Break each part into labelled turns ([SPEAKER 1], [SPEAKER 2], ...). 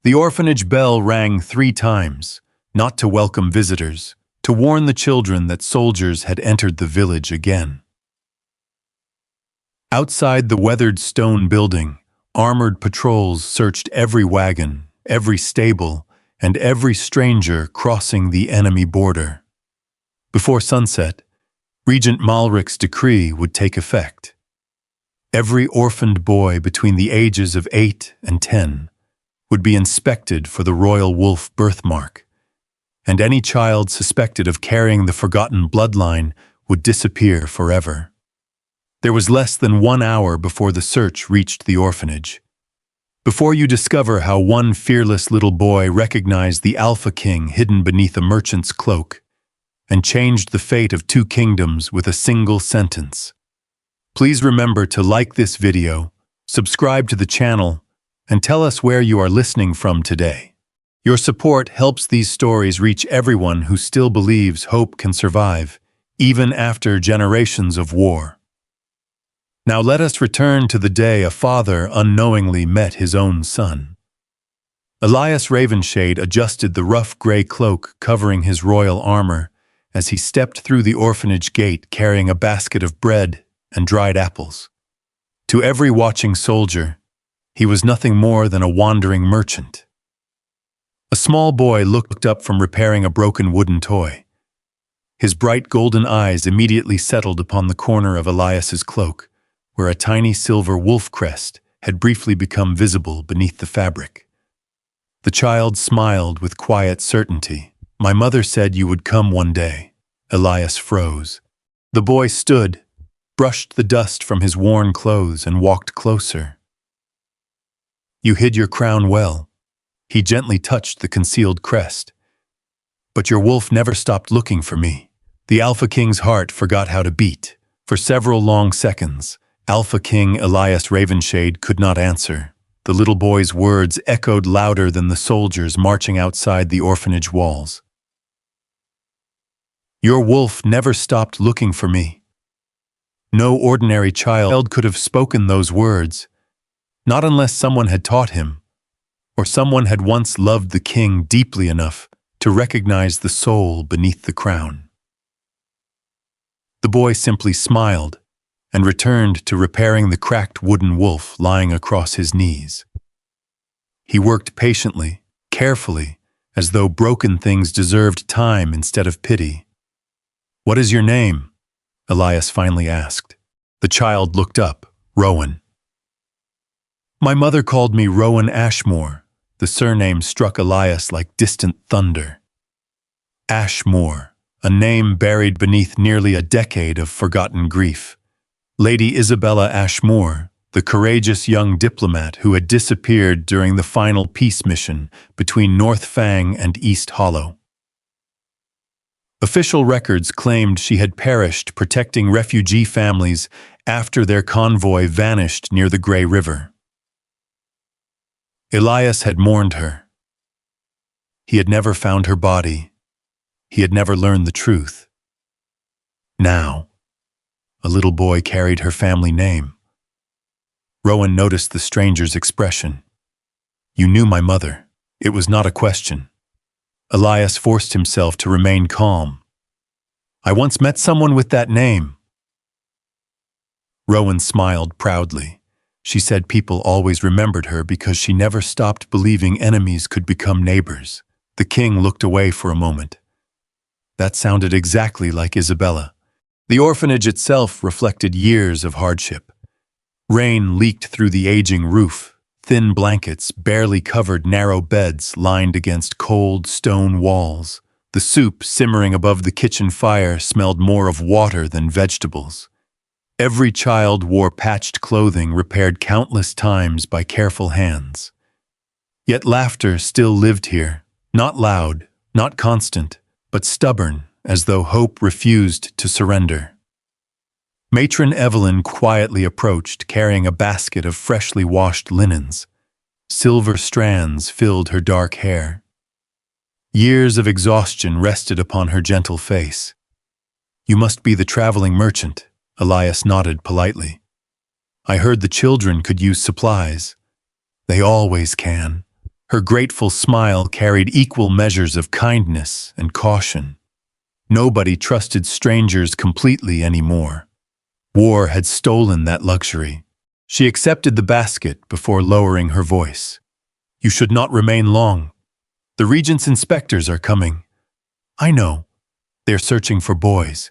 [SPEAKER 1] The orphanage bell rang 3 times, not to welcome visitors, to warn the children that soldiers had entered the village again. Outside the weathered stone building, armored patrols searched every wagon, every stable, and every stranger crossing the enemy border. Before sunset, Regent Malric's decree would take effect. Every orphaned boy between the ages of 8 and 10 would be inspected for the royal wolf birthmark, and any child suspected of carrying the forgotten bloodline would disappear forever. There was less than 1 hour before the search reached the orphanage. Before you discover how one fearless little boy recognized the Alpha King hidden beneath a merchant's cloak and changed the fate of 2 kingdoms with a single sentence. Please remember to like this video, subscribe to the channel, and tell us where you are listening from today. Your support helps these stories reach everyone who still believes hope can survive, even after generations of war. Now let us return to the day a father unknowingly met his own son. Elias Ravenshade adjusted the rough gray cloak covering his royal armor as he stepped through the orphanage gate carrying a basket of bread and dried apples. To every watching soldier, he was nothing more than a wandering merchant. A small boy looked up from repairing a broken wooden toy. His bright golden eyes immediately settled upon the corner of Elias's cloak, where a tiny silver wolf crest had briefly become visible beneath the fabric. The child smiled with quiet certainty. "My mother said you would come one day." Elias froze. The boy stood, brushed the dust from his worn clothes, and walked closer. "You hid your crown well." He gently touched the concealed crest. "But your wolf never stopped looking for me." The Alpha King's heart forgot how to beat. For several long seconds, Alpha King Elias Ravenshade could not answer. The little boy's words echoed louder than the soldiers marching outside the orphanage walls. "Your wolf never stopped looking for me." No ordinary child could have spoken those words, not unless someone had taught him, or someone had once loved the king deeply enough to recognize the soul beneath the crown. The boy simply smiled and returned to repairing the cracked wooden wolf lying across his knees. He worked patiently, carefully, as though broken things deserved time instead of pity. "What is your name?" Elias finally asked. The child looked up. "Rowan." "My mother called me Rowan Ashmore." The surname struck Elias like distant thunder. Ashmore, a name buried beneath nearly a decade of forgotten grief. Lady Isabella Ashmore, the courageous young diplomat who had disappeared during the final peace mission between North Fang and East Hollow. Official records claimed she had perished protecting refugee families after their convoy vanished near the Grey River. Elias had mourned her. He had never found her body. He had never learned the truth. Now, a little boy carried her family name. Rowan noticed the stranger's expression. "You knew my mother." It was not a question. Elias forced himself to remain calm. "I once met someone with that name." Rowan smiled proudly. She said people always remembered her because she never stopped believing enemies could become neighbors. The king looked away for a moment. That sounded exactly like Isabella. The orphanage itself reflected years of hardship. Rain leaked through the aging roof. Thin blankets barely covered narrow beds lined against cold stone walls. The soup simmering above the kitchen fire smelled more of water than vegetables. Every child wore patched clothing repaired countless times by careful hands. Yet laughter still lived here, not loud, not constant, but stubborn, as though hope refused to surrender. Matron Evelyn quietly approached, carrying a basket of freshly washed linens. Silver strands filled her dark hair. Years of exhaustion rested upon her gentle face. "You must be the traveling merchant." Elias nodded politely. "I heard the children could use supplies." "They always can." Her grateful smile carried equal measures of kindness and caution. Nobody trusted strangers completely anymore. War had stolen that luxury. She accepted the basket before lowering her voice. "You should not remain long. The Regent's inspectors are coming." "I know. They're searching for boys."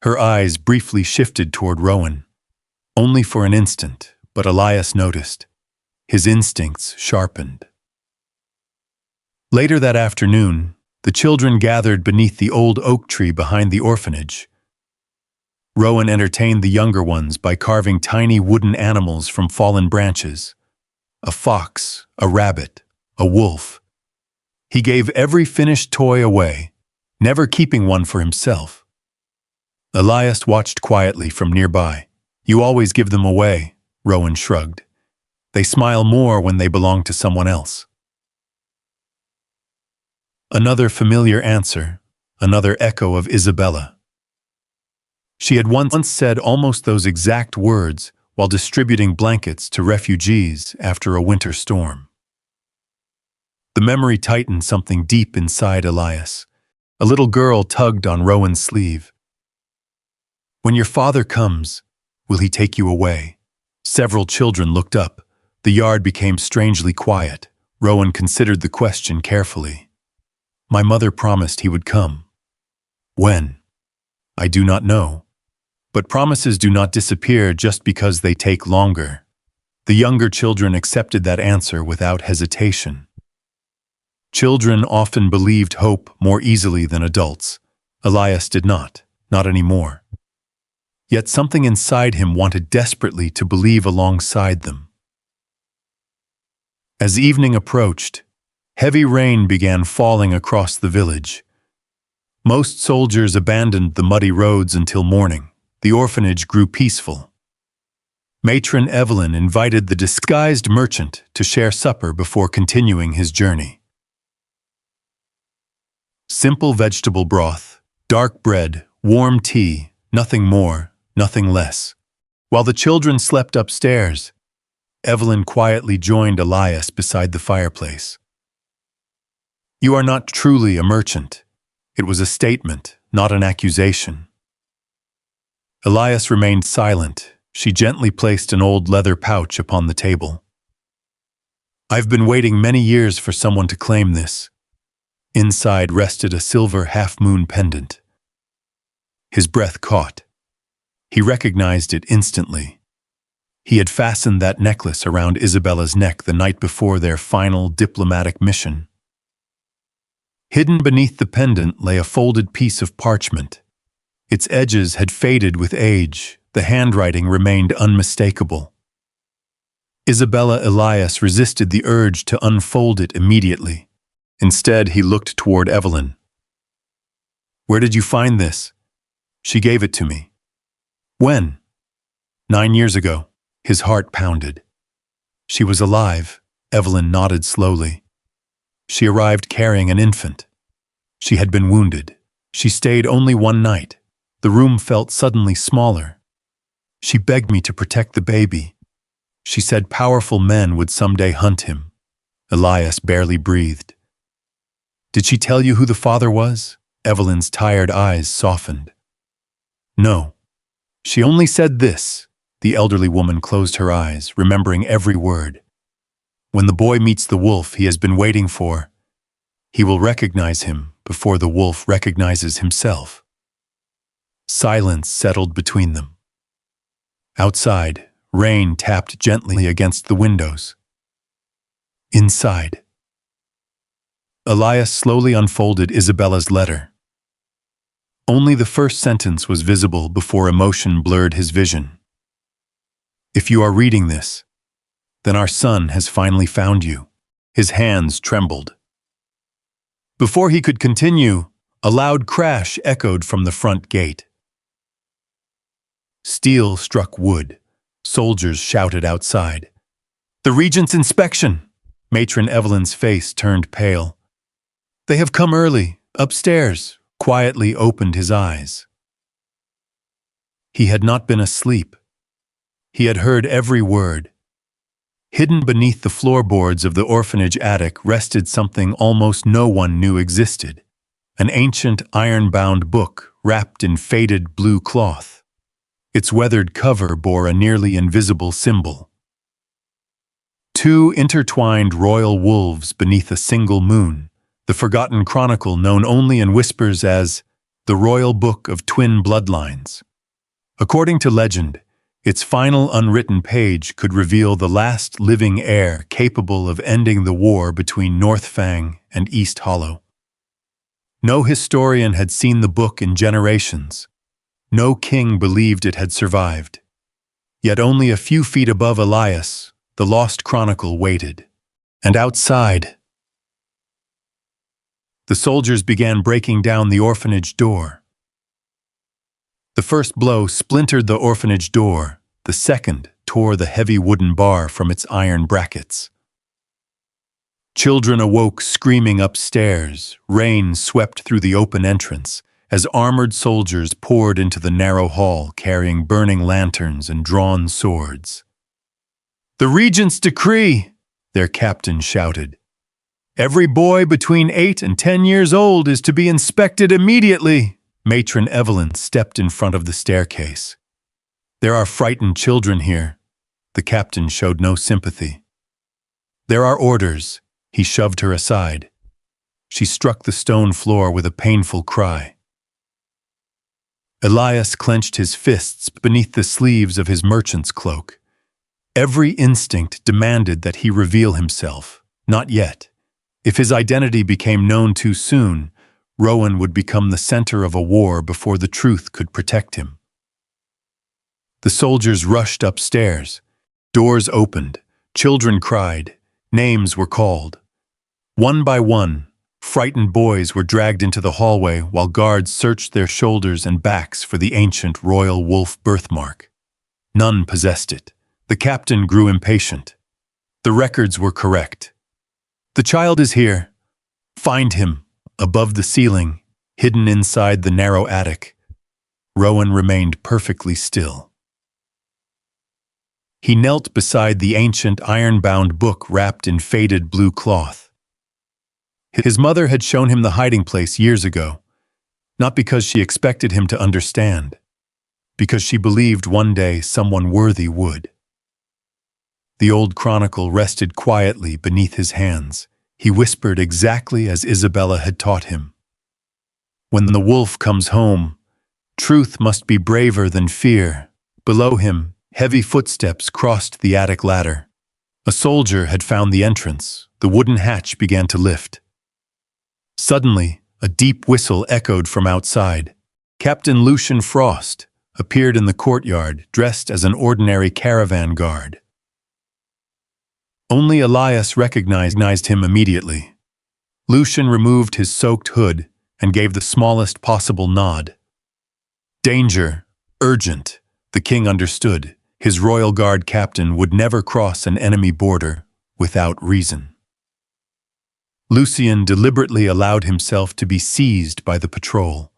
[SPEAKER 1] Her eyes briefly shifted toward Rowan. Only for an instant, but Elias noticed. His instincts sharpened. Later that afternoon, the children gathered beneath the old oak tree behind the orphanage. Rowan entertained the younger ones by carving tiny wooden animals from fallen branches. A fox, a rabbit, a wolf. He gave every finished toy away, never keeping one for himself. Elias watched quietly from nearby. "You always give them away," Rowan shrugged. "They smile more when they belong to someone else." Another familiar answer, another echo of Isabella. She had once said almost those exact words while distributing blankets to refugees after a winter storm. The memory tightened something deep inside Elias. A little girl tugged on Rowan's sleeve. "When your father comes, will he take you away?" Several children looked up. The yard became strangely quiet. Rowan considered the question carefully. "My mother promised he would come." "When?" "I do not know. But promises do not disappear just because they take longer." The younger children accepted that answer without hesitation. Children often believed hope more easily than adults. Elias did not anymore. Yet something inside him wanted desperately to believe alongside them. As evening approached, heavy rain began falling across the village. Most soldiers abandoned the muddy roads until morning. The orphanage grew peaceful. Matron Evelyn invited the disguised merchant to share supper before continuing his journey. Simple vegetable broth, dark bread, warm tea, nothing more, nothing less. While the children slept upstairs, Evelyn quietly joined Elias beside the fireplace. "You are not truly a merchant." It was a statement, not an accusation. Elias remained silent. She gently placed an old leather pouch upon the table. "I've been waiting many years for someone to claim this." Inside rested a silver half-moon pendant. His breath caught. He recognized it instantly. He had fastened that necklace around Isabella's neck the night before their final diplomatic mission. Hidden beneath the pendant lay a folded piece of parchment. Its edges had faded with age. The handwriting remained unmistakable. Isabella Elias resisted the urge to unfold it immediately. Instead, he looked toward Evelyn. "Where did you find this?" "She gave it to me." "When?" 9 years ago." His heart pounded. "She was alive," Evelyn nodded slowly. "She arrived carrying an infant. She had been wounded. She stayed only one night. The room felt suddenly smaller. She begged me to protect the baby. She said powerful men would someday hunt him." Elias barely breathed. "Did she tell you who the father was?" Evelyn's tired eyes softened. "No. She only said this." The elderly woman closed her eyes, remembering every word. "When the boy meets the wolf he has been waiting for, he will recognize him before the wolf recognizes himself." Silence settled between them. Outside, rain tapped gently against the windows. Inside, Elias slowly unfolded Isabella's letter. Only the first sentence was visible before emotion blurred his vision. "If you are reading this, then our son has finally found you." His hands trembled. Before he could continue, a loud crash echoed from the front gate. Steel struck wood. Soldiers shouted outside. "The Regent's inspection!" Matron Evelyn's face turned pale. "They have come early, upstairs," quietly opened his eyes. He had not been asleep. He had heard every word. Hidden beneath the floorboards of the orphanage attic rested something almost no one knew existed. An ancient iron-bound book wrapped in faded blue cloth. Its weathered cover bore a nearly invisible symbol. Two intertwined royal wolves beneath a single moon, the forgotten chronicle known only in whispers as the Royal Book of Twin Bloodlines. According to legend, its final unwritten page could reveal the last living heir capable of ending the war between North Fang and East Hollow. No historian had seen the book in generations. No king believed it had survived. Yet only a few feet above Elias, the lost chronicle waited. And outside, the soldiers began breaking down the orphanage door. The first blow splintered the orphanage door, the second tore the heavy wooden bar from its iron brackets. Children awoke screaming upstairs, rain swept through the open entrance, as armored soldiers poured into the narrow hall carrying burning lanterns and drawn swords. "The Regent's decree!" their captain shouted. "Every boy between 8 and 10 years old is to be inspected immediately." Matron Evelyn stepped in front of the staircase. "There are frightened children here." The captain showed no sympathy. "There are orders." He shoved her aside. She struck the stone floor with a painful cry. Elias clenched his fists beneath the sleeves of his merchant's cloak. Every instinct demanded that he reveal himself. Not yet. If his identity became known too soon, Rowan would become the center of a war before the truth could protect him. The soldiers rushed upstairs. Doors opened. Children cried. Names were called. One by one, frightened boys were dragged into the hallway while guards searched their shoulders and backs for the ancient royal wolf birthmark. None possessed it. The captain grew impatient. The records were correct. "The child is here. Find him." Above the ceiling, hidden inside the narrow attic, Rowan remained perfectly still. He knelt beside the ancient iron-bound book wrapped in faded blue cloth. His mother had shown him the hiding place years ago, not because she expected him to understand, because she believed one day someone worthy would. The old chronicle rested quietly beneath his hands. He whispered exactly as Isabella had taught him. "When the wolf comes home, truth must be braver than fear." Below him, heavy footsteps crossed the attic ladder. A soldier had found the entrance. The wooden hatch began to lift. Suddenly, a deep whistle echoed from outside. Captain Lucian Frost appeared in the courtyard, dressed as an ordinary caravan guard. Only Elias recognized him immediately. Lucian removed his soaked hood and gave the smallest possible nod. Danger, urgent, the king understood. His royal guard captain would never cross an enemy border without reason. Lucian deliberately allowed himself to be seized by the patrol.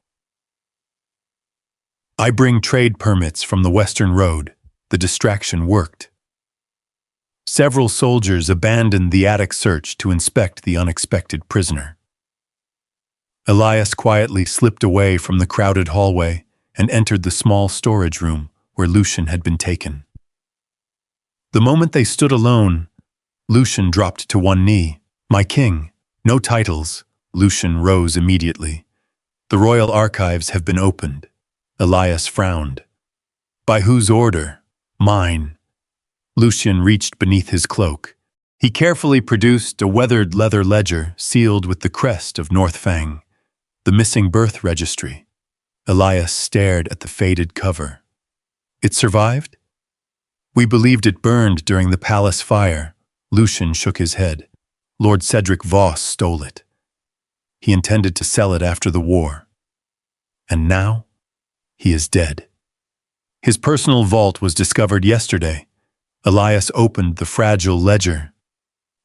[SPEAKER 1] "I bring trade permits from the Western Road." The distraction worked. Several soldiers abandoned the attic search to inspect the unexpected prisoner. Elias quietly slipped away from the crowded hallway and entered the small storage room where Lucian had been taken. The moment they stood alone, Lucian dropped to one knee. "My king, no titles." Lucian rose immediately. "The royal archives have been opened." Elias frowned. "By whose order?" "Mine." Lucian reached beneath his cloak. He carefully produced a weathered leather ledger sealed with the crest of North Fang, the missing birth registry. Elias stared at the faded cover. "It survived?" "We believed it burned during the palace fire." Lucian shook his head. "Lord Cedric Voss stole it. He intended to sell it after the war. And now, he is dead." His personal vault was discovered yesterday. Elias opened the fragile ledger.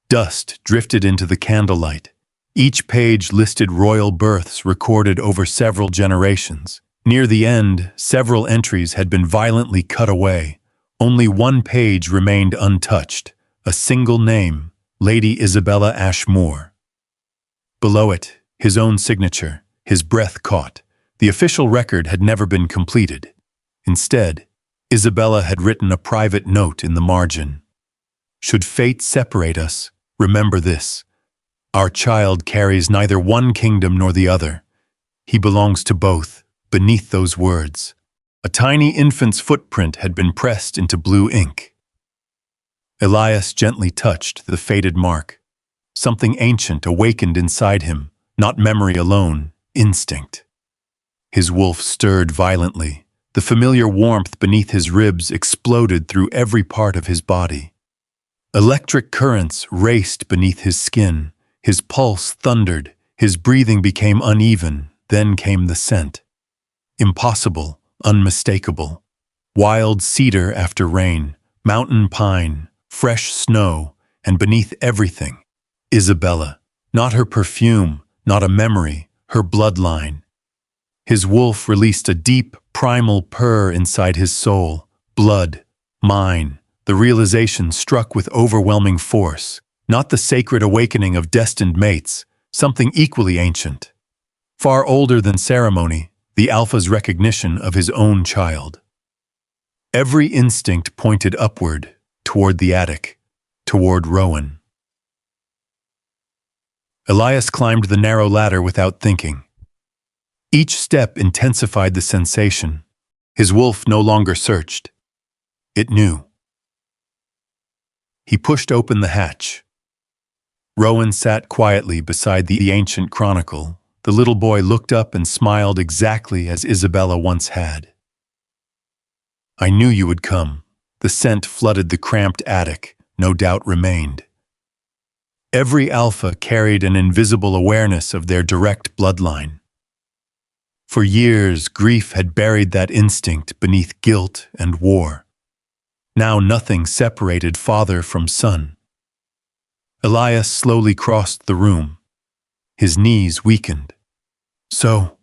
[SPEAKER 1] Dust drifted into the candlelight. Each page listed royal births recorded over several generations. Near the end, several entries had been violently cut away. Only one page remained untouched, A single name, Lady Isabella Ashmore. Below it, his own signature, his breath caught. The official record had never been completed. Instead, Isabella had written a private note in the margin. Should fate separate us, remember this. Our child carries neither one kingdom nor the other. He belongs to both. Beneath those words, a tiny infant's footprint had been pressed into blue ink. Elias gently touched the faded mark. Something ancient awakened inside him, not memory alone, instinct. His wolf stirred violently. The familiar warmth beneath his ribs exploded through every part of his body. Electric currents raced beneath his skin. His pulse thundered. His breathing became uneven. Then came the scent. Impossible, unmistakable. Wild cedar after rain, mountain pine, fresh snow, and beneath everything, Isabella. Not her perfume, not a memory, her bloodline. His wolf released a deep, primal purr inside his soul. Blood, mine. The realization struck with overwhelming force. Not the sacred awakening of destined mates, something equally ancient. Far older than ceremony, the alpha's recognition of his own child. Every instinct pointed upward, toward the attic, toward Rowan. Elias climbed the narrow ladder without thinking. Each step intensified the sensation. His wolf no longer searched. It knew. He pushed open the hatch. Rowan sat quietly beside the ancient chronicle. The little boy looked up and smiled exactly as Isabella once had. I knew you would come. The scent flooded the cramped attic. No doubt remained. Every alpha carried an invisible awareness of their direct bloodline. For years, grief had buried that instinct beneath guilt and war. Now nothing separated father from son. Elias slowly crossed the room. His knees weakened. So,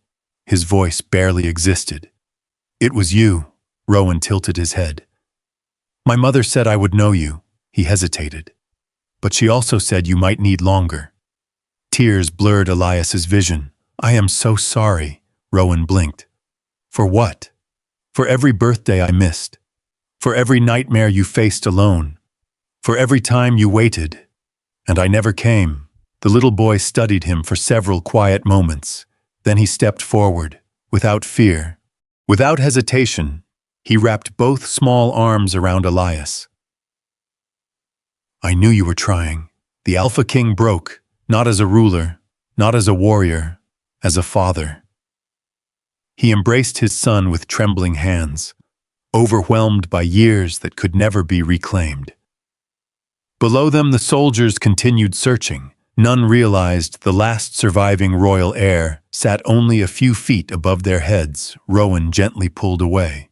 [SPEAKER 1] his voice barely existed. It was you, Rowan tilted his head. My mother said I would know you, he hesitated. But she also said you might need longer. Tears blurred Elias's vision. I am so sorry, Rowan blinked. For what? For every birthday I missed. For every nightmare you faced alone. For every time you waited. And I never came. The little boy studied him for several quiet moments. Then he stepped forward, without fear. Without hesitation, he wrapped both small arms around Elias. I knew you were trying. The Alpha King broke, not as a ruler, not as a warrior, as a father. He embraced his son with trembling hands, overwhelmed by years that could never be reclaimed. Below them, the soldiers continued searching. None realized the last surviving royal heir sat only a few feet above their heads. Rowan gently pulled away.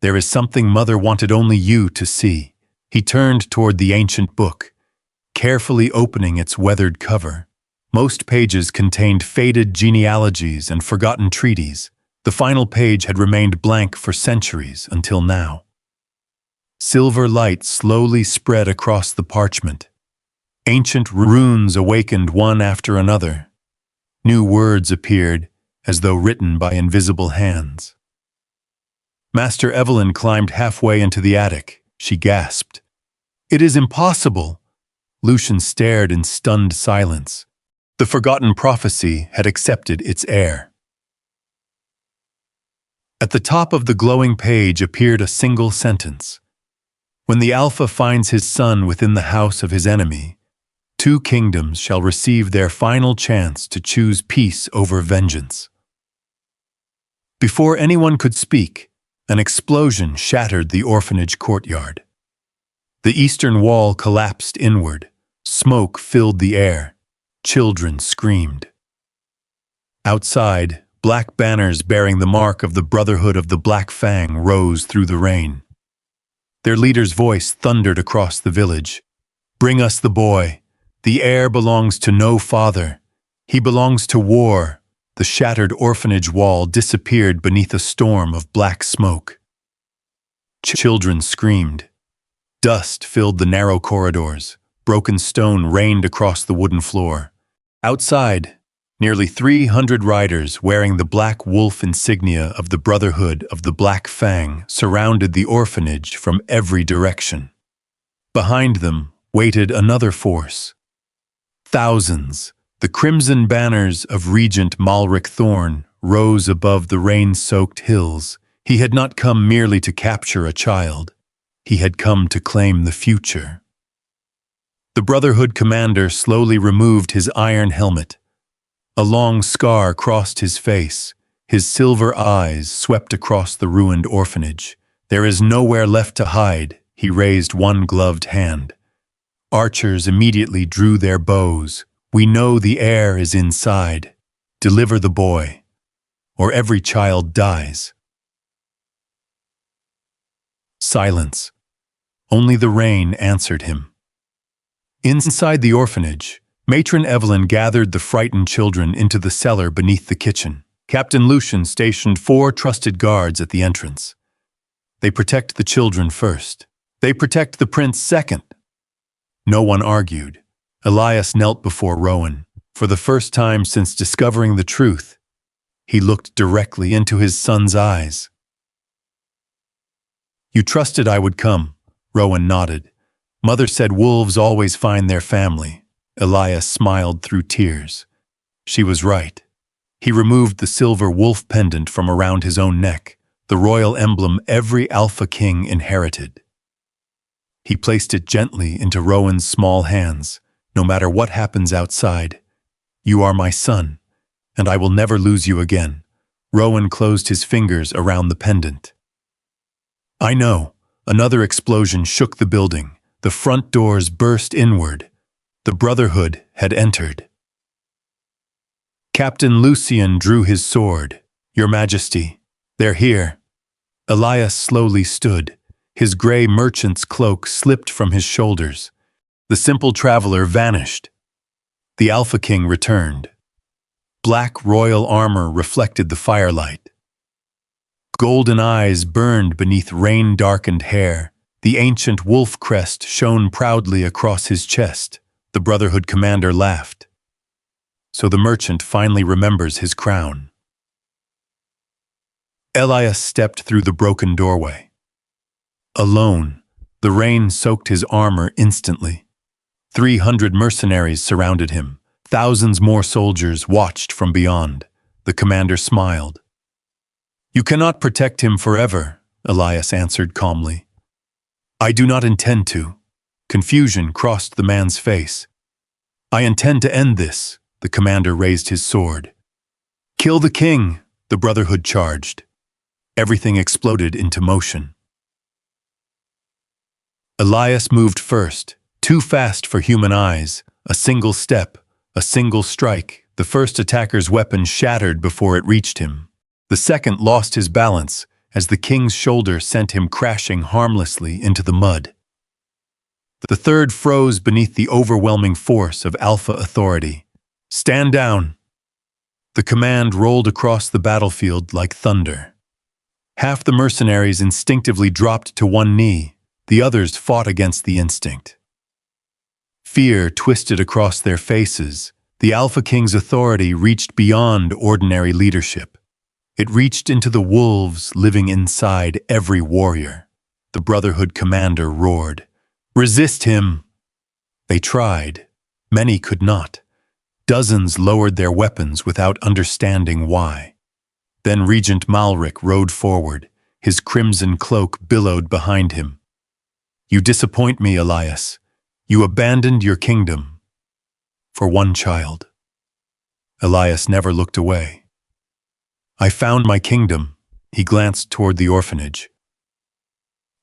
[SPEAKER 1] There is something Mother wanted only you to see. He turned toward the ancient book, carefully opening its weathered cover. Most pages contained faded genealogies and forgotten treaties. The final page had remained blank for centuries until now. Silver light slowly spread across the parchment. Ancient runes awakened one after another. New words appeared, as though written by invisible hands. Master Evelyn climbed halfway into the attic. She gasped. It is impossible. Lucian stared in stunned silence. The forgotten prophecy had accepted its heir. At the top of the glowing page appeared a single sentence. When the Alpha finds his son within the house of his enemy, 2 kingdoms shall receive their final chance to choose peace over vengeance. Before anyone could speak, an explosion shattered the orphanage courtyard. The eastern wall collapsed inward. Smoke filled the air. Children screamed. Outside, black banners bearing the mark of the Brotherhood of the Black Fang rose through the rain. Their leader's voice thundered across the village. Bring us the boy. The heir belongs to no father. He belongs to war. The shattered orphanage wall disappeared beneath a storm of black smoke. Children screamed. Dust filled the narrow corridors. Broken stone rained across the wooden floor. Outside, nearly 300 riders wearing the black wolf insignia of the Brotherhood of the Black Fang surrounded the orphanage from every direction. Behind them waited another force. Thousands, the crimson banners of Regent Malric Thorn rose above the rain-soaked hills. He had not come merely to capture a child. He had come to claim the future. The Brotherhood commander slowly removed his iron helmet. A long scar crossed his face. His silver eyes swept across the ruined orphanage. There is nowhere left to hide. He raised one gloved hand. Archers immediately drew their bows. We know the heir is inside. Deliver the boy, or every child dies. Silence. Only the rain answered him. Inside the orphanage, Matron Evelyn gathered the frightened children into the cellar beneath the kitchen. Captain Lucian stationed 4 trusted guards at the entrance. They protect the children first. They protect the prince second. No one argued. Elias knelt before Rowan. For the first time since discovering the truth, he looked directly into his son's eyes. You trusted I would come, Rowan nodded. Mother said wolves always find their family. Elias smiled through tears. She was right. He removed the silver wolf pendant from around his own neck, the royal emblem every Alpha King inherited. He placed it gently into Rowan's small hands. No matter what happens outside, you are my son, and I will never lose you again. Rowan closed his fingers around the pendant. I know. Another explosion shook the building. The front doors burst inward. The Brotherhood had entered. Captain Lucian drew his sword. Your Majesty, they're here. Elias slowly stood. His gray merchant's cloak slipped from his shoulders. The simple traveler vanished. The Alpha King returned. Black royal armor reflected the firelight. Golden eyes burned beneath rain-darkened hair. The ancient wolf crest shone proudly across his chest. The Brotherhood commander laughed. So the merchant finally remembers his crown. Elias stepped through the broken doorway. Alone, the rain soaked his armor instantly. 300 mercenaries surrounded him. Thousands more soldiers watched from beyond. The commander smiled. You cannot protect him forever, Elias answered calmly. I do not intend to. Confusion crossed the man's face. I intend to end this. The commander raised his sword. Kill the king, the Brotherhood charged. Everything exploded into motion. Elias moved first, too fast for human eyes. A single step, a single strike. The first attacker's weapon shattered before it reached him. The second lost his balance as the king's shoulder sent him crashing harmlessly into the mud. The third froze beneath the overwhelming force of Alpha authority. Stand down! The command rolled across the battlefield like thunder. Half the mercenaries instinctively dropped to one knee. The others fought against the instinct. Fear twisted across their faces. The Alpha King's authority reached beyond ordinary leadership. It reached into the wolves living inside every warrior. The Brotherhood commander roared. Resist him! They tried. Many could not. Dozens lowered their weapons without understanding why. Then Regent Malric rode forward. His crimson cloak billowed behind him. You disappoint me, Elias. You abandoned your kingdom. For one child. Elias never looked away. I found my kingdom. He glanced toward the orphanage.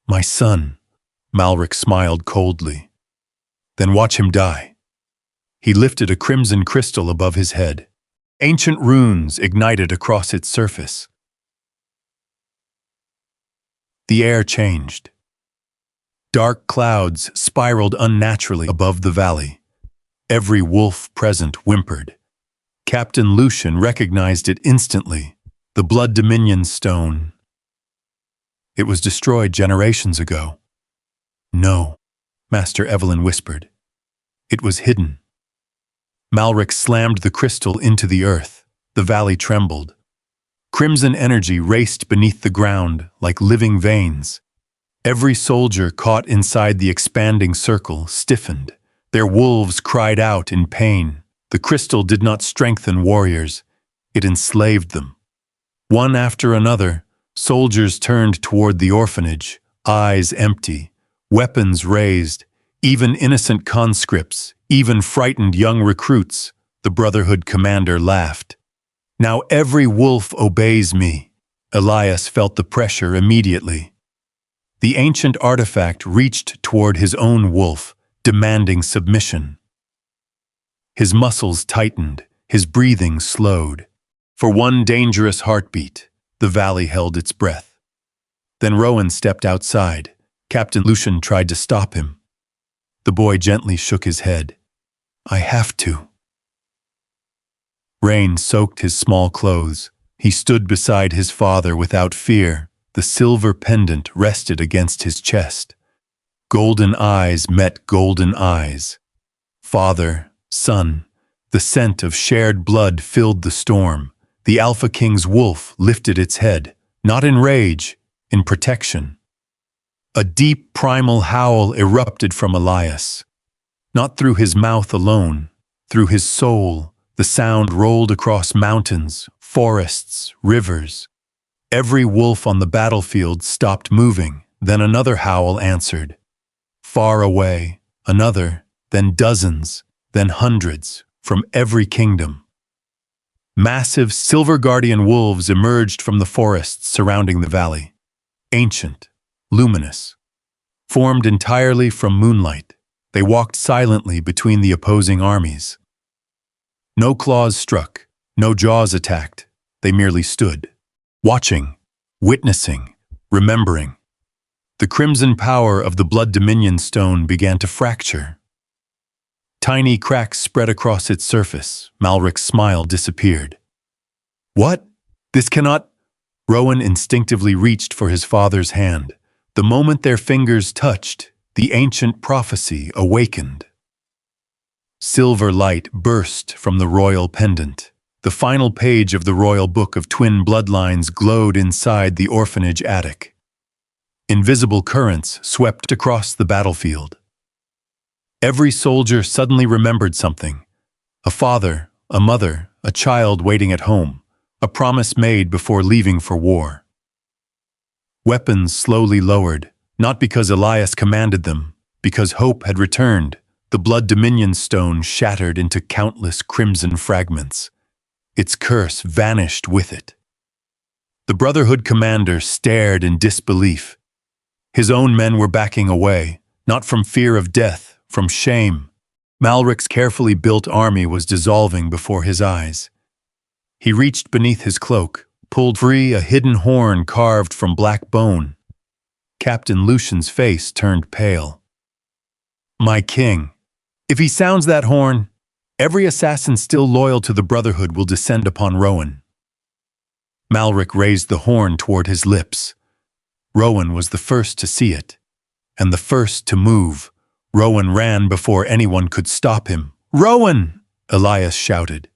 [SPEAKER 1] My son, Malric smiled coldly. Then watch him die. He lifted a crimson crystal above his head. Ancient runes ignited across its surface. The air changed. Dark clouds spiraled unnaturally above the valley. Every wolf present whimpered. Captain Lucian recognized it instantly. The Blood Dominion stone. It was destroyed generations ago. No, Master Evelyn whispered. It was hidden. Malric slammed the crystal into the earth. The valley trembled. Crimson energy raced beneath the ground like living veins. Every soldier caught inside the expanding circle stiffened. Their wolves cried out in pain. The crystal did not strengthen warriors. It enslaved them. One after another, soldiers turned toward the orphanage, eyes empty, weapons raised, even innocent conscripts, even frightened young recruits. The Brotherhood commander laughed. Now every wolf obeys me. Elias felt the pressure immediately. The ancient artifact reached toward his own wolf, demanding submission. His muscles tightened, his breathing slowed. For one dangerous heartbeat, the valley held its breath. Then Rowan stepped outside. Captain Lucian tried to stop him. The boy gently shook his head. I have to. Rain soaked his small clothes. He stood beside his father without fear. The silver pendant rested against his chest. Golden eyes met golden eyes. Father, son, the scent of shared blood filled the storm. The Alpha King's wolf lifted its head, not in rage, in protection. A deep primal howl erupted from Elias. Not through his mouth alone, through his soul, the sound rolled across mountains, forests, rivers. Every wolf on the battlefield stopped moving, then another howl answered. Far away, another, then dozens, then hundreds, from every kingdom. Massive silver guardian wolves emerged from the forests surrounding the valley. Ancient, luminous. Formed entirely from moonlight, they walked silently between the opposing armies. No claws struck, no jaws attacked. They merely stood, watching, witnessing, remembering. The crimson power of the Blood Dominion stone began to fracture. Tiny cracks spread across its surface. Malric's smile disappeared. What? This cannot... Rowan instinctively reached for his father's hand. The moment their fingers touched, the ancient prophecy awakened. Silver light burst from the royal pendant. The final page of the royal book of twin bloodlines glowed inside the orphanage attic. Invisible currents swept across the battlefield. Every soldier suddenly remembered something. A father, a mother, a child waiting at home. A promise made before leaving for war. Weapons slowly lowered, not because Elias commanded them, because hope had returned. The Blood Dominion stone shattered into countless crimson fragments. Its curse vanished with it. The Brotherhood commander stared in disbelief. His own men were backing away, not from fear of death, from shame. Malric's carefully built army was dissolving before his eyes. He reached beneath his cloak, pulled free a hidden horn carved from black bone. Captain Lucian's face turned pale. My king, if he sounds that horn, every assassin still loyal to the Brotherhood will descend upon Rowan. Malric raised the horn toward his lips. Rowan was the first to see it, and the first to move. Rowan ran before anyone could stop him. Rowan! Elias shouted.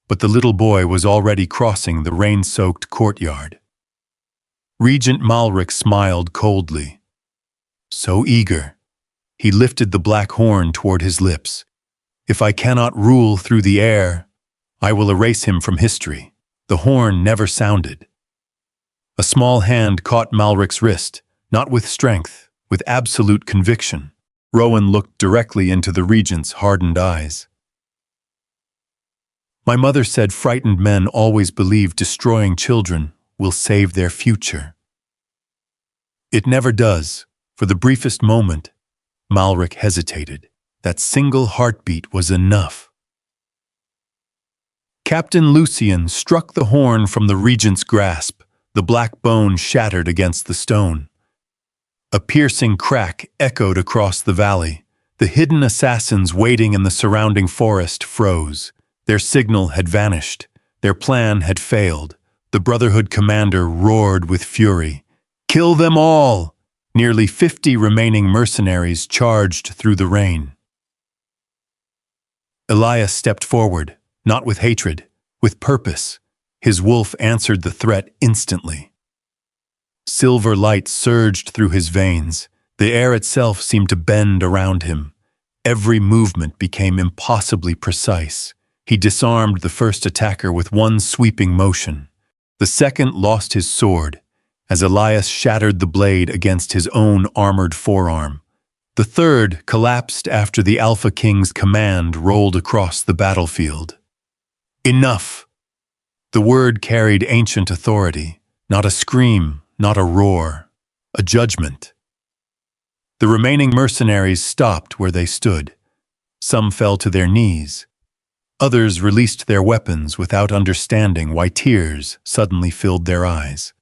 [SPEAKER 1] But the little boy was already crossing the rain-soaked courtyard. Regent Malric smiled coldly. So eager. He lifted the black horn toward his lips. If I cannot rule through the air, I will erase him from history. The horn never sounded. A small hand caught Malric's wrist, not with strength, with absolute conviction. Rowan looked directly into the regent's hardened eyes. My mother said frightened men always believe destroying children will save their future. It never does. For the briefest moment, Malric hesitated. That single heartbeat was enough. Captain Lucian struck the horn from the regent's grasp. The black bone shattered against the stone. A piercing crack echoed across the valley. The hidden assassins waiting in the surrounding forest froze. Their signal had vanished. Their plan had failed. The Brotherhood commander roared with fury. Kill them all! Nearly 50 remaining mercenaries charged through the rain. Elias stepped forward, not with hatred, with purpose. His wolf answered the threat instantly. Silver light surged through his veins. The air itself seemed to bend around him. Every movement became impossibly precise. He disarmed the first attacker with one sweeping motion. The second lost his sword, as Elias shattered the blade against his own armored forearm. The third collapsed after the Alpha King's command rolled across the battlefield. Enough! The word carried ancient authority, not a scream, not a roar, a judgment. The remaining mercenaries stopped where they stood. Some fell to their knees. Others released their weapons without understanding why tears suddenly filled their eyes.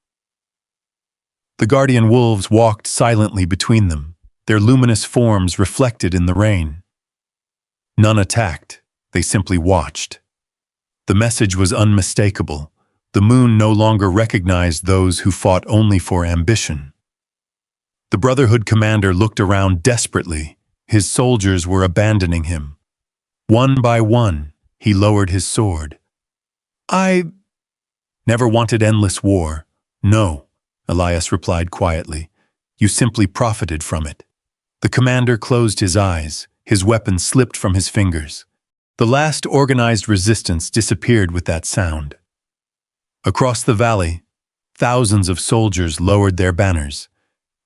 [SPEAKER 1] The guardian wolves walked silently between them, their luminous forms reflected in the rain. None attacked, they simply watched. The message was unmistakable. The moon no longer recognized those who fought only for ambition. The Brotherhood commander looked around desperately. His soldiers were abandoning him. One by one, he lowered his sword. "I never wanted endless war. No," Elias replied quietly. "You simply profited from it." The commander closed his eyes. His weapon slipped from his fingers. The last organized resistance disappeared with that sound. Across the valley, thousands of soldiers lowered their banners.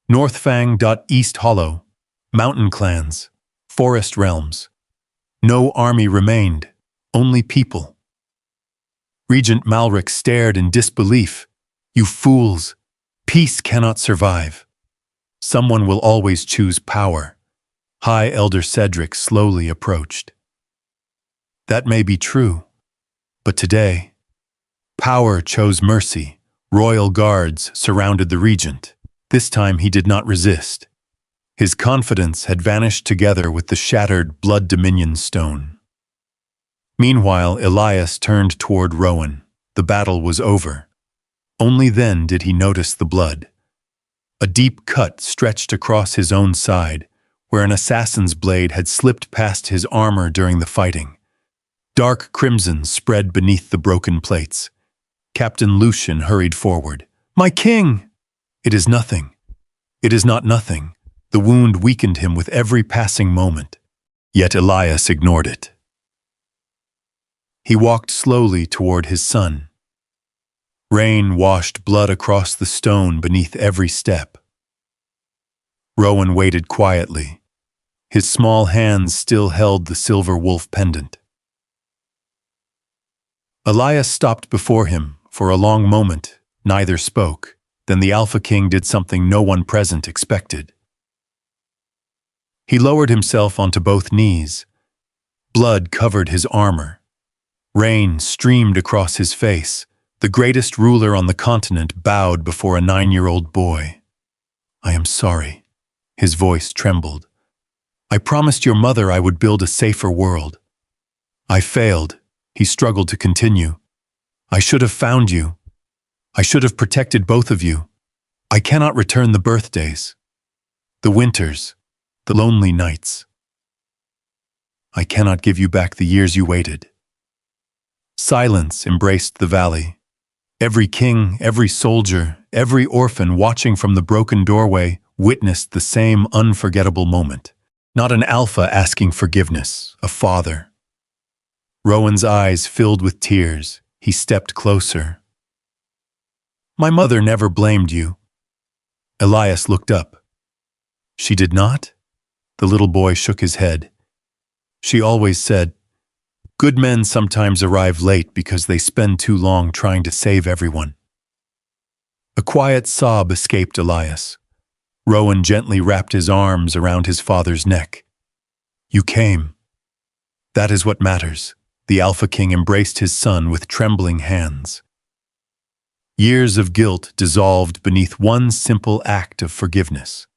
[SPEAKER 1] Northfang. East Hollow, mountain clans, forest realms. No army remained, only people. Regent Malric stared in disbelief. "You fools! Peace cannot survive. Someone will always choose power." High Elder Cedric slowly approached. "That may be true, but today, power chose mercy. Royal guards surrounded the regent. This time he did not resist. His confidence had vanished together with the shattered Blood Dominion stone." Meanwhile, Elias turned toward Rowan. The battle was over. Only then did he notice the blood. A deep cut stretched across his own side, where an assassin's blade had slipped past his armor during the fighting. Dark crimson spread beneath the broken plates. Captain Lucian hurried forward. "My king!" "It is nothing. It is not nothing." The wound weakened him with every passing moment. Yet Elias ignored it. He walked slowly toward his son. Rain washed blood across the stone beneath every step. Rowan waited quietly. His small hands still held the silver wolf pendant. Elias stopped before him. For a long moment, neither spoke. Then the Alpha King did something no one present expected. He lowered himself onto both knees. Blood covered his armor. Rain streamed across his face. The greatest ruler on the continent bowed before a 9-year-old boy. "I am sorry." His voice trembled. "I promised your mother I would build a safer world. I failed." He struggled to continue. "I should have found you. I should have protected both of you. I cannot return the birthdays, the winters, the lonely nights. I cannot give you back the years you waited." Silence embraced the valley. Every king, every soldier, every orphan watching from the broken doorway witnessed the same unforgettable moment. Not an alpha asking forgiveness, a father. Rowan's eyes filled with tears. He stepped closer. "My mother never blamed you." Elias looked up. "She did not?" The little boy shook his head. "She always said, 'Good men sometimes arrive late because they spend too long trying to save everyone.'" A quiet sob escaped Elias. Rowan gently wrapped his arms around his father's neck. "You came. That is what matters." The Alpha King embraced his son with trembling hands. Years of guilt dissolved beneath one simple act of forgiveness.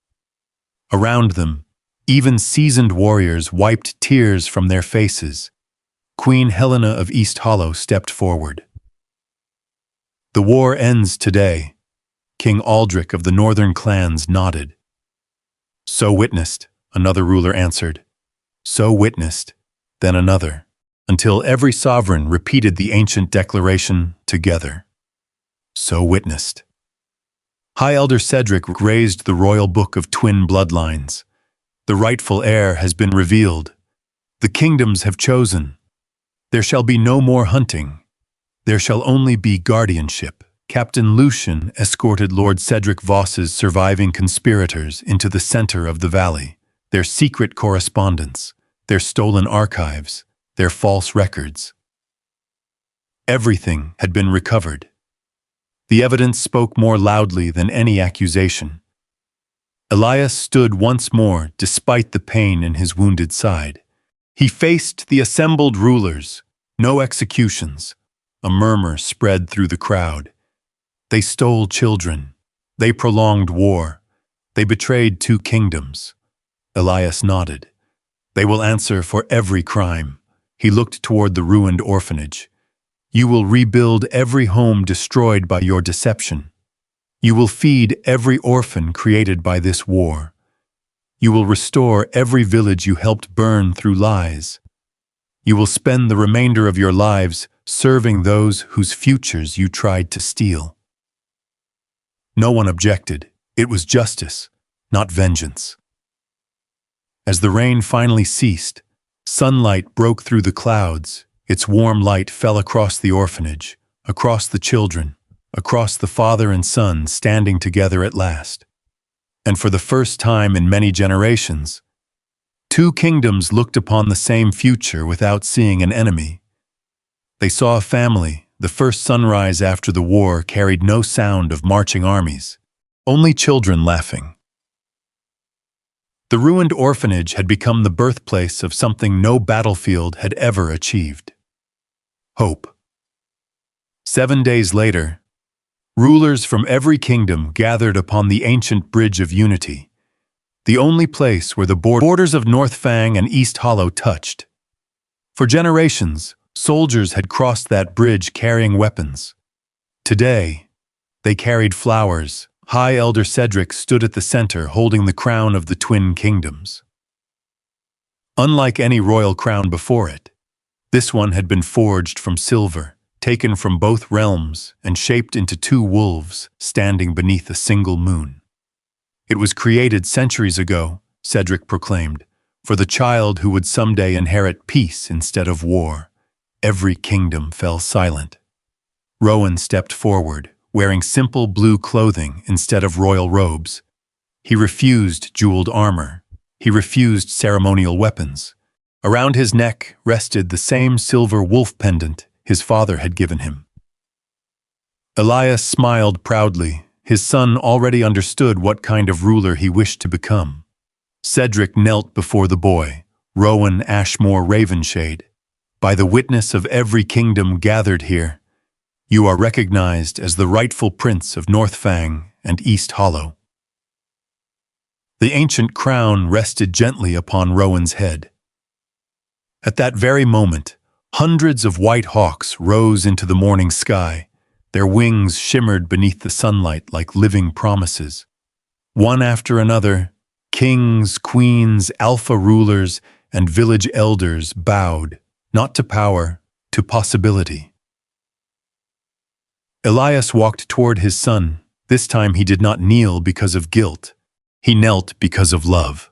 [SPEAKER 1] Around them, even seasoned warriors wiped tears from their faces. Queen Helena of East Hollow stepped forward. "The war ends today." King Aldrich of the Northern clans nodded. So witnessed, another ruler answered. So witnessed, then another, until every sovereign repeated the ancient declaration together. So witnessed. High Elder Cedric raised the royal book of twin bloodlines. The rightful heir has been revealed. The kingdoms have chosen. There shall be no more hunting. There shall only be guardianship. Captain Lucian escorted Lord Cedric Voss's surviving conspirators into the center of the valley. Their secret correspondence, their stolen archives, their false records. Everything had been recovered. The evidence spoke more loudly than any accusation. Elias stood once more despite the pain in his wounded side. He faced the assembled rulers. No executions. A murmur spread through the crowd. They stole children. They prolonged war. They betrayed two kingdoms. Elias nodded. They will answer for every crime. He looked toward the ruined orphanage. You will rebuild every home destroyed by your deception. You will feed every orphan created by this war. You will restore every village you helped burn through lies. You will spend the remainder of your lives serving those whose futures you tried to steal. No one objected. It was justice, not vengeance. As the rain finally ceased, sunlight broke through the clouds. Its warm light fell across the orphanage, across the children, across the father and son standing together at last. And for the first time in many generations, two kingdoms looked upon the same future without seeing an enemy. They saw a family. The first sunrise after the war carried no sound of marching armies, only children laughing. The ruined orphanage had become the birthplace of something no battlefield had ever achieved. Hope. 7 days later, rulers from every kingdom gathered upon the ancient Bridge of Unity, the only place where the borders of North Fang and East Hollow touched. For generations, soldiers had crossed that bridge carrying weapons. Today, they carried flowers. High Elder Cedric stood at the center holding the crown of the twin kingdoms. Unlike any royal crown before it, this one had been forged from silver, taken from both realms and shaped into two wolves standing beneath a single moon. It was created centuries ago, Cedric proclaimed, for the child who would someday inherit peace instead of war. Every kingdom fell silent. Rowan stepped forward, wearing simple blue clothing instead of royal robes. He refused jeweled armor. He refused ceremonial weapons. Around his neck rested the same silver wolf pendant his father had given him. Elias smiled proudly. His son already understood what kind of ruler he wished to become. Cedric knelt before the boy, Rowan Ashmore Ravenshade. By the witness of every kingdom gathered here, you are recognized as the rightful prince of North Fang and East Hollow. The ancient crown rested gently upon Rowan's head. At that very moment, hundreds of white hawks rose into the morning sky. Their wings shimmered beneath the sunlight like living promises. One after another, kings, queens, alpha rulers, and village elders bowed, not to power, to possibility. Elias walked toward his son. This time he did not kneel because of guilt. He knelt because of love.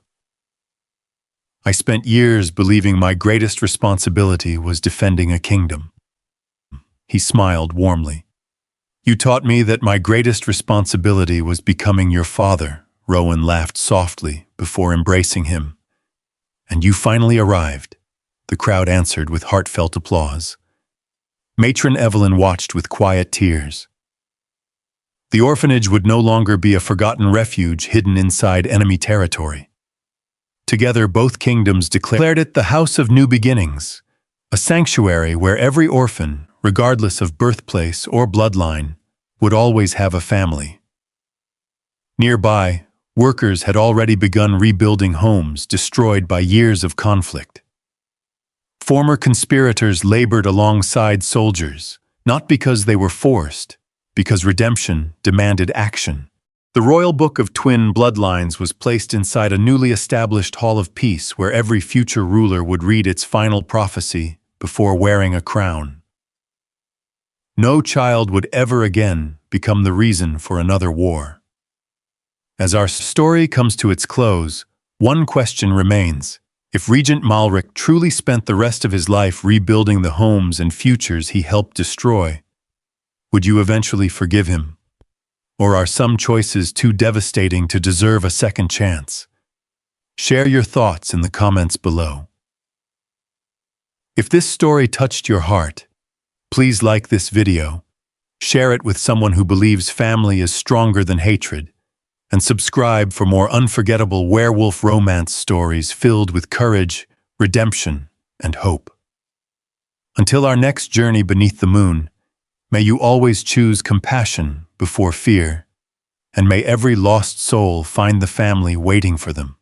[SPEAKER 1] I spent years believing my greatest responsibility was defending a kingdom. He smiled warmly. You taught me that my greatest responsibility was becoming your father. Rowan laughed softly before embracing him. And you finally arrived. The crowd answered with heartfelt applause. Matron Evelyn watched with quiet tears. The orphanage would no longer be a forgotten refuge hidden inside enemy territory. Together, both kingdoms declared it the House of New Beginnings, a sanctuary where every orphan, regardless of birthplace or bloodline, would always have a family. Nearby, workers had already begun rebuilding homes destroyed by years of conflict. Former conspirators labored alongside soldiers, not because they were forced, because redemption demanded action. The royal book of twin bloodlines was placed inside a newly established hall of peace where every future ruler would read its final prophecy before wearing a crown. No child would ever again become the reason for another war. As our story comes to its close, one question remains. If Regent Malric truly spent the rest of his life rebuilding the homes and futures he helped destroy, would you eventually forgive him? Or are some choices too devastating to deserve a second chance? Share your thoughts in the comments below. If this story touched your heart, please like this video, share it with someone who believes family is stronger than hatred, and subscribe for more unforgettable werewolf romance stories filled with courage, redemption, and hope. Until our next journey beneath the moon, may you always choose compassion before fear, and may every lost soul find the family waiting for them.